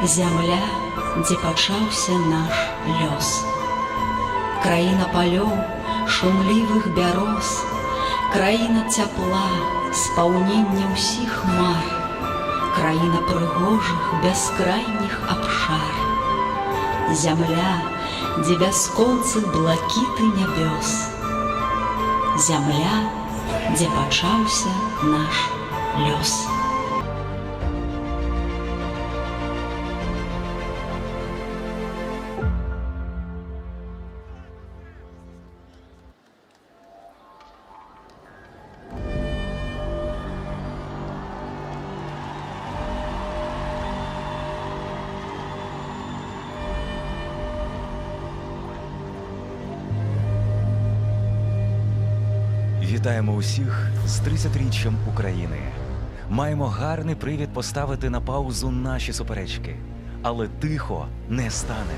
Зямля, дзе пачаўся наш лёс. Краіна палёў, шумлівых бяроз, краіна цяпла, спаўнення ўсіх мар, краіна прыгожых бяскрайніх абшар. Зямля, дзе бясконцы блакіты нябёс. Зямля, дзе пачаўся наш лёс. Вітаємо усіх з 30-річчям України. Маємо гарний привід поставити на паузу наші суперечки. Але тихо не стане.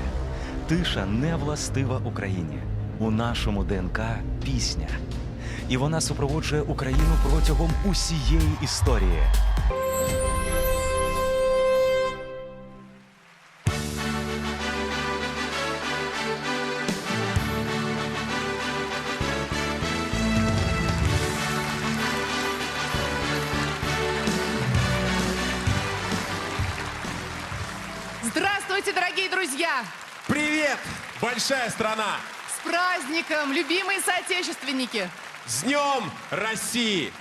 Тиша не властива Україні. У нашому ДНК – пісня. І вона супроводжує Україну протягом усієї історії. Здравствуйте, дорогие друзья! Привет, большая страна! С праздником, любимые соотечественники! С Днем России!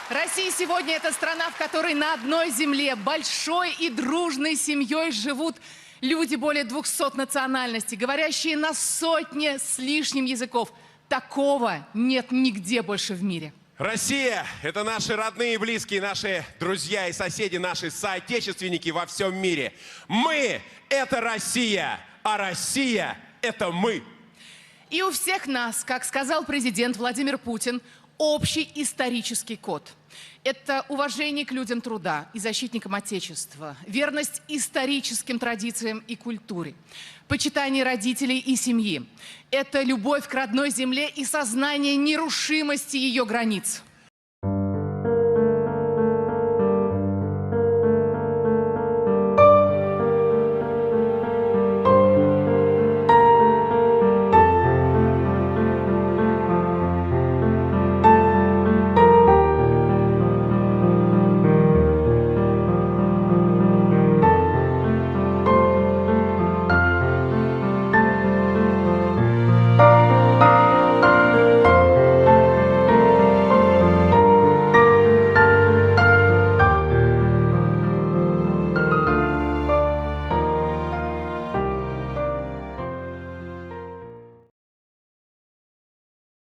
Россия сегодня – это страна, в которой на одной земле большой и дружной семьей живут люди более 200 национальностей, говорящие на сотни с лишним языков. Такого нет нигде больше в мире. Россия – это наши родные и близкие, наши друзья и соседи, наши соотечественники во всем мире. Мы – это Россия, а Россия – это мы. И у всех нас, как сказал президент Владимир Путин, общий исторический код. Это уважение к людям труда и защитникам Отечества, верность историческим традициям и культуре, почитание родителей и семьи. Это любовь к родной земле и сознание нерушимости ее границ.